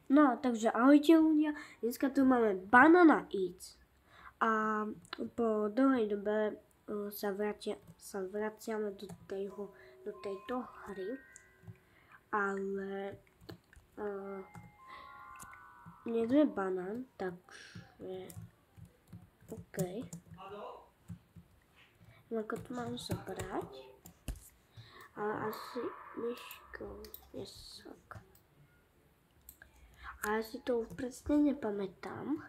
No, takže ahojte ľudia, dneska tu máme Banana Eats. A po dlhej dobe sa vraciame do tejto hry, ale nie je banán, takže OK. Ako to mám zobrať? Ale asi myškou je sok. A ja si to presne nepamätám,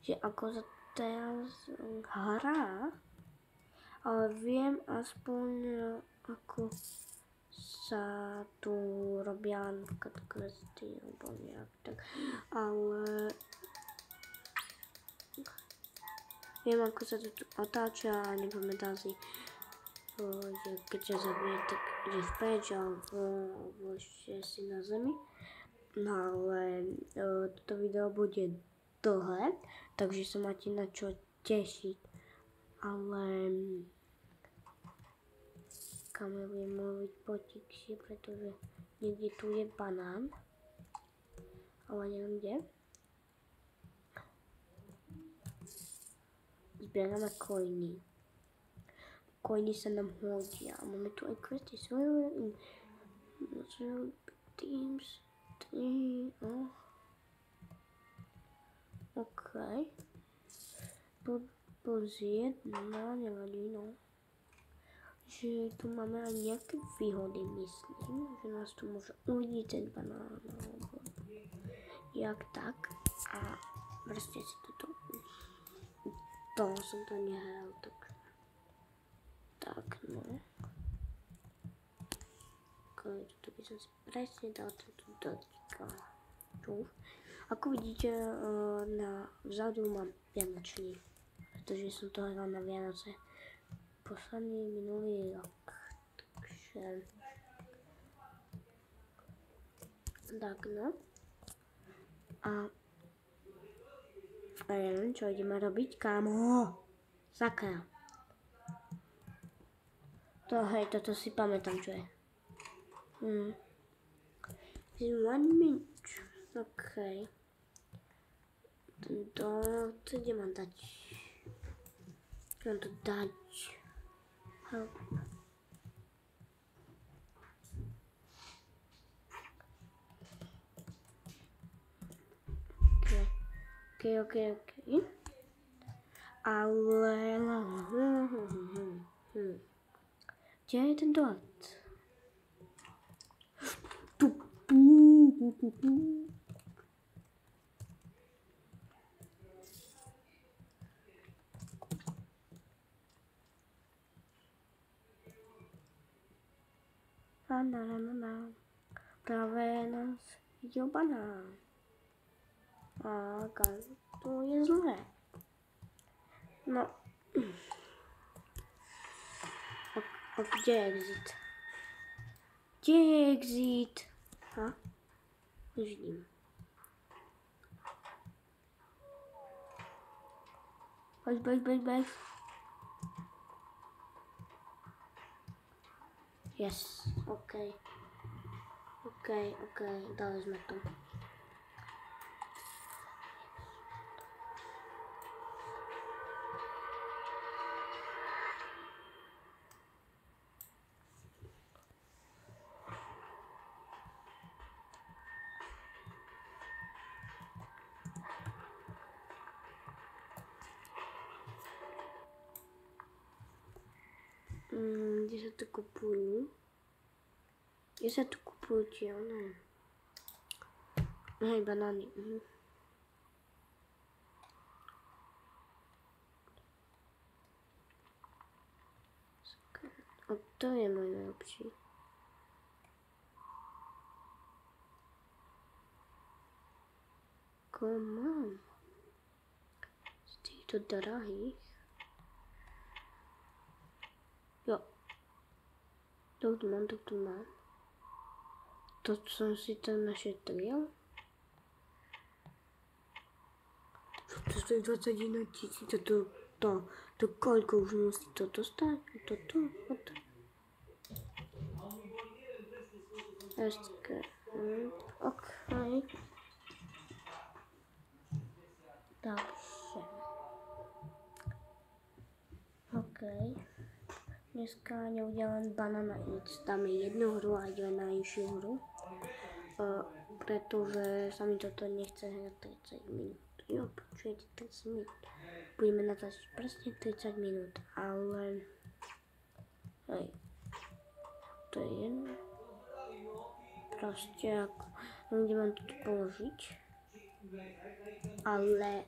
že ako sa teraz hrá, ale viem aspoň ako sa tu robia napríklad questy alebo nejak tak, ale viem ako sa to tu otáča a nepamätám si, že keď sa zabije, tak ide vpreč alebo ešte si na zemi. No ale toto video bude dlhé, takže sa máte na čo tešiť. Ale kamer budem mluviť potichšie, pretože niekde tu je banán, ale neviem kde. Zbierame coiny. Coiny sa nám hodia. Máme tu aj questy. Teams. OK. Plus jedna, nevadí, no. Že tu máme aj nejaké výhody, myslím. Že nás tu môže uvidieť ten banán, alebo jak tak. A proste si toto... To som to nehral, tak no. Toto by som si presne dal tento dotyka. Tu. Ako vidíte, vzadu mám vianočný, pretože som to hral na Vianoce posledný minulý rok. Takže... Tak no. A ja neviem, čo ideme robiť, kámo. Sakra. Toto si pamätám, čo je. One minute. OK. Co kde mám dať? Čo mám to dať? Help. OK. Ale... Kde je ten dot? Práve nás videl banán. A to je zlé. No. A kde je exit? Kde je exit? Nevidím. Beď. Yes, OK, dali sme to. Kde sa to kupujú? Tie, ne? Hej, banány. A to je môj najlepší. Koho mám? Z týchto drahých? Jo. Toto mám. To som si to našetril. To stojí 21 000, to koľko už musí toto stáť? Toto. Ešte. OK. Takže. OK. Dneska neudělám banana nic. Dáme jednu hru a jdeme na jinší hru. Protože sa mi toto nechce hrať 30 minút. Jo, počujete, 30 minút. Budeme natáčať presne 30 minút, ale... Hej. To je jedno. Proste ako... Kde mám toto položiť. Ale...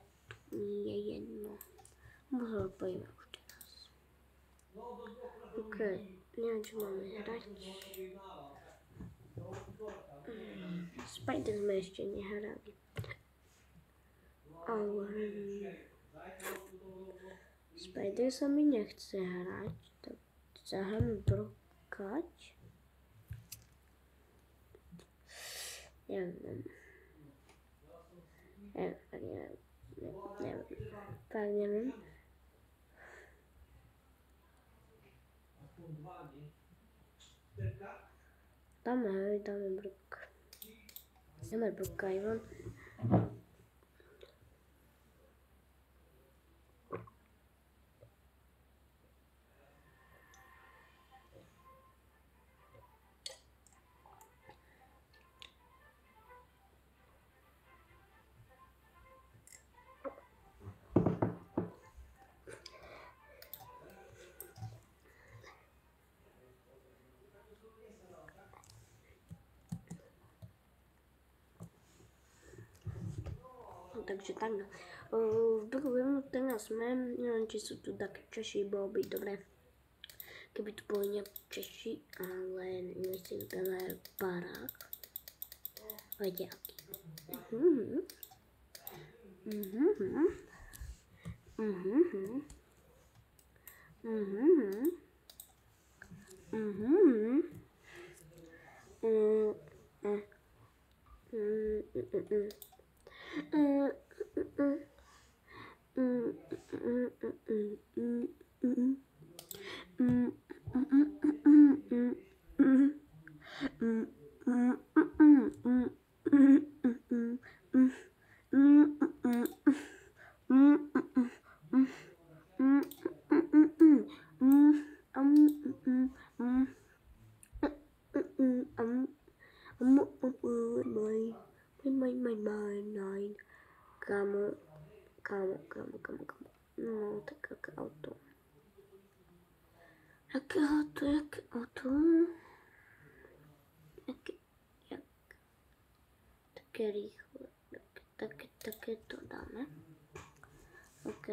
Nie je jedno. Možno pojíme už teraz. OK. Neviem, čo máme hrať. Spider sme ešte nehrali. Ale... Spider sa mi nechce hrať. Tak zahráme brokať. Neviem. Tak neviem. Dáme brok. Dáme broka, Ivan. Takže tak no. V druhom teraz sme, neviem, či sú tu také Češi, bolo by dobré, keby tu boli nejakí Češi, ale myslím, že je barák. Viete aký. Kámo. No, tak jaké auto. Jaké auto? Také rýchle. Také to dáme. OK.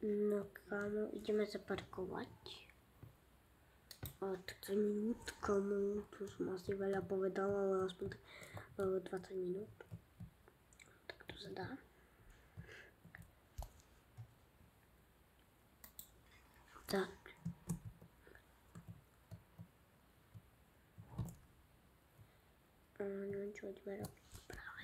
No kámo, ideme zaparkovať. 30 minút, kámo, tu som asi veľa povedala, ale aspoň 20 minút. Tak to sa dá. Tak. Neviem, čo ideme robiť práve.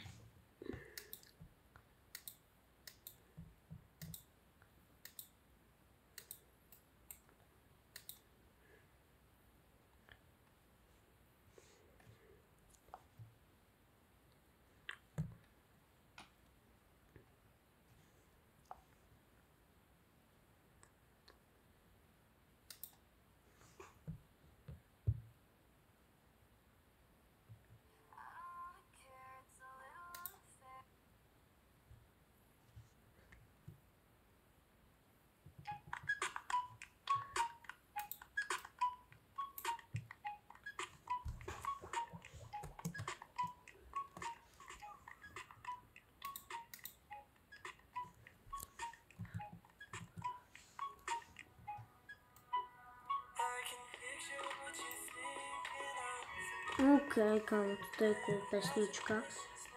OK, kámo, to je cool pesnička.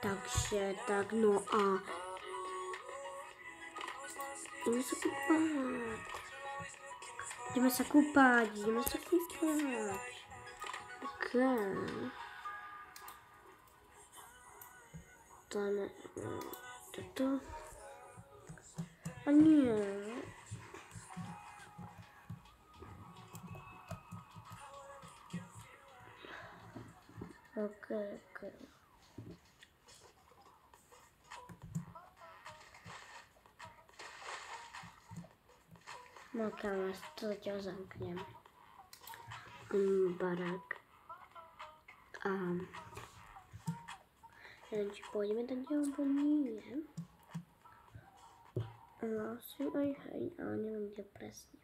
Takže tak, no a... Ideme sa kúpať. Dáme toto. A nie. Ok. No kámo, to zatiaľ zamknem. Barák. A neviem, či pôjdeme do ďalej, alebo nie. Asi aj hej, ale neviem, kde presne.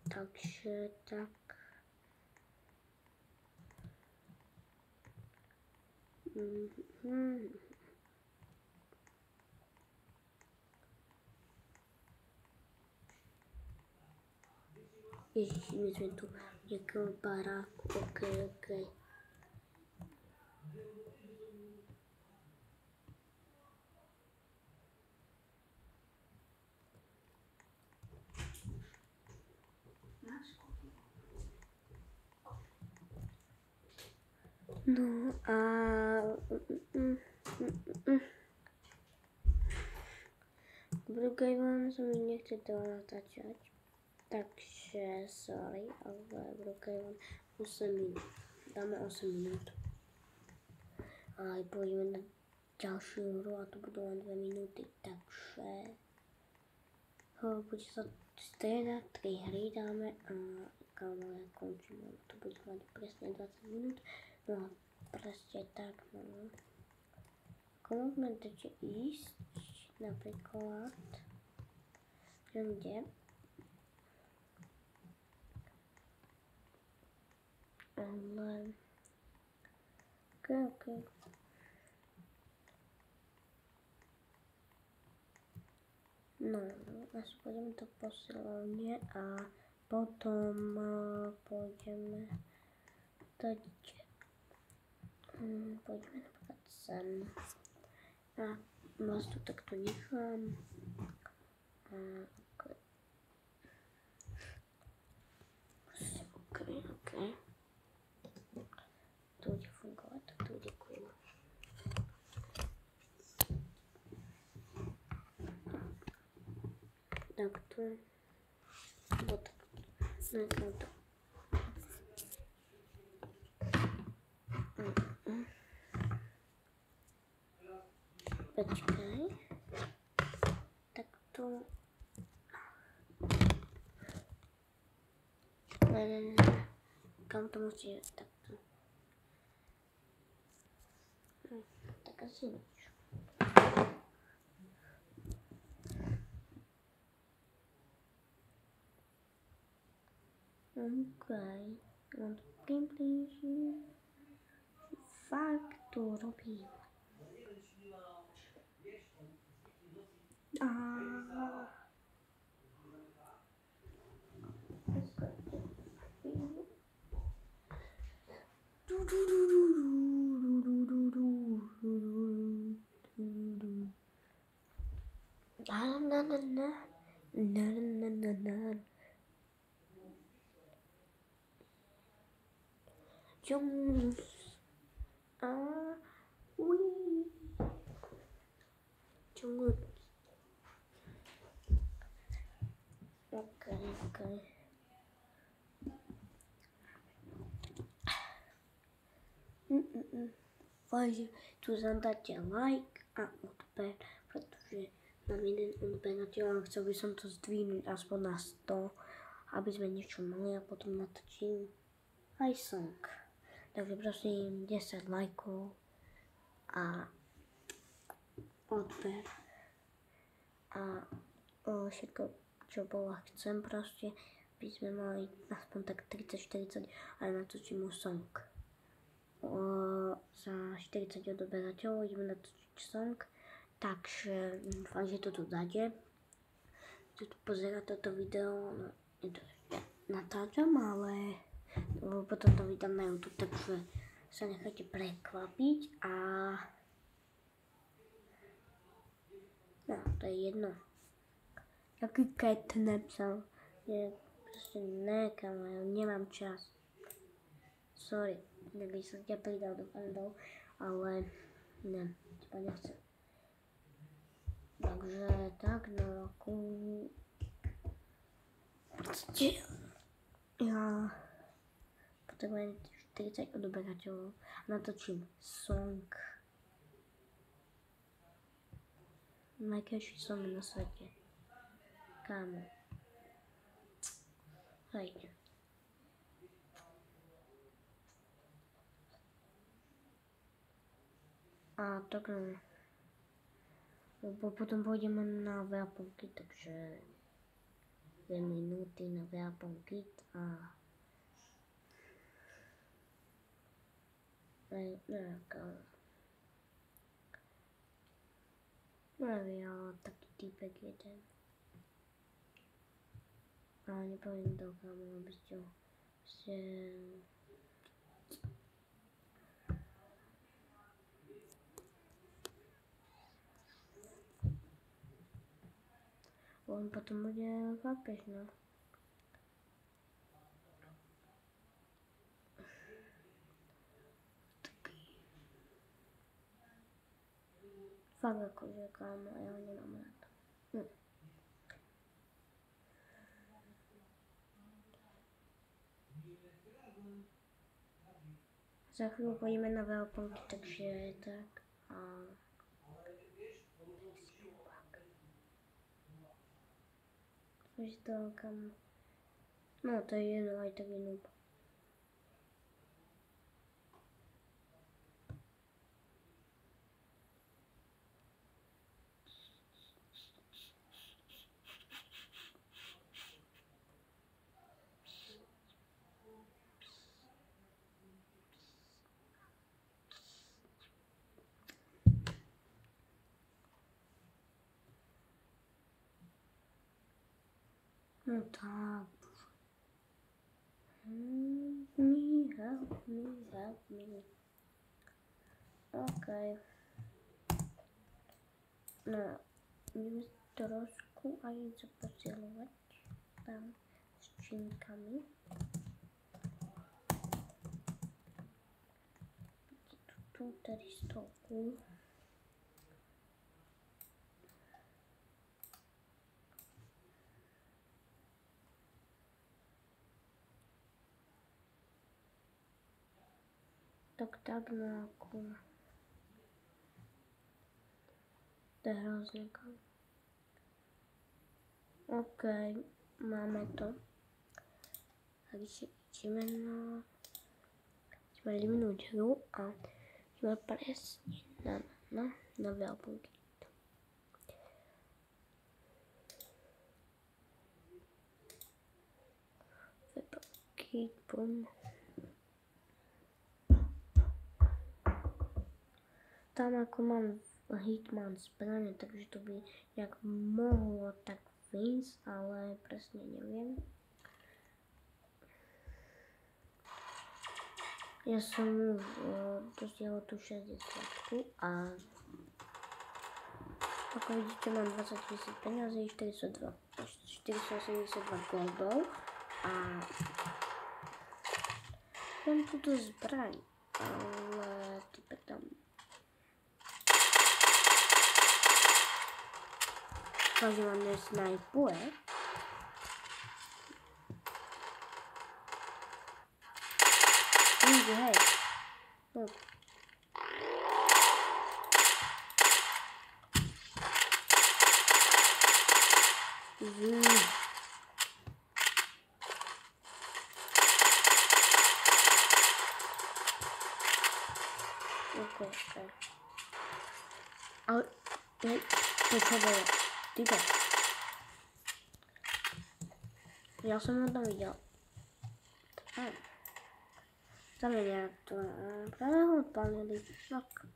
Takže tak. Ježiš, my sme tu v nejakom baráku, ok. No a... Brookhaven sa mi nechce to natáčať. Takže, sorry, ale Brookhaven 8 minút. Dáme 8 minút. A aj pôjdeme na ďalšiu hru a to budú len 2 minúty, takže... Bude sa striedať, 3 hry dáme a kámo, ja končím, to bude mať presne 20 minút. No a presne tak, no. Ako môžeme ešte ísť, napríklad, kde? Ale... Ok. No, až pôjdeme do posilovne a potom pôjdeme dať... Pôjdeme napríklad sem. A vás tu takto nechám. Ok. To bude fungovať, tak to bude cool. Takto. Bo takto. Nechám to. Počkaj. Takto. Ne. Kam to musí takto. Tak asi nič. Ok. On to priblíži. Fakt to robím. Jones. Jones. Ok. Vážne, tu zadáte like a odber, pretože mám jeden odberateľ a chcel by som to zdvihnúť aspoň na 100, aby sme niečo mali a potom natočím aj song. Takže prosím 10 lajkov a odber a všetko, čo bolo, chcem proste, aby sme mali aspoň tak 30-40 a natočím mu song. Za 40 odberateľov ideme natočiť song, takže dúfam, že to tu dáte. Tu pozerať toto video, no, ja natáčam, ale potom to vydám na YouTube, takže sa nechajte prekvapiť a no, to je jedno. Jaký catnap sa je ešte ne, kamo, ja nemám čas. Sorry, neby som ťa pridal do fandov, ale ne, teba nechcem. Takže tak na roku... Ja potrebujem 40 odoberateľov a natočím song. Najkrajší song na svete. Kámo. Hej. A tak lebo potom pôjdeme na Weapon Kit, takže 2 minúty na Weapon Kit a ja taký týpek jeden. A nepoviem to komu, aby ste ho on potom bude chápeš, no. Fakt akože kámo, ja ho nemám rád. Za chvíľu pôjdeme na Weapon Kit, takže tak. Takže to kam... No to je jedno, aj tak je noob. No tak. Help me. Okej. No, ideme trošku aj zaposilovať tam s činkami. Tu tady stovku. Tak no ako... To je hrozne kam. Okej, máme to. Takže ideme na... Ideme eliminúť hru a ideme presne na Weapon Kit. Weapon Kit, bum. Tam ako mám Hitman zbrane, takže to by nejak mohlo tak vyjsť, ale presne neviem. Ja som už dosiahol tú 60 a ako vidíte mám 20 000 peňazí, 482 goldov a mám túto zbraň, ale type tam každý ma nesnajpuje. Easy, hej. No. Okay. Ale to čo bolo? Tyko. Ja som ho tam videl. Tam je nejak to. Práve ho odpálili. Fuck.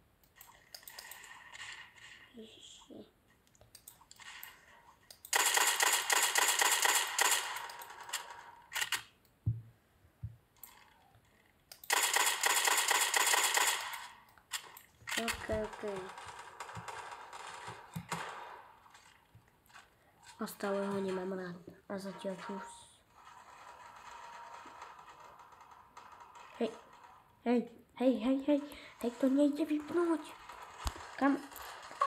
Ježiši. Okay. A stále ho nemám rád. A zatiaľ Hej, hej, hej, hej, hej, hej, to nejde vypnúť. Kam?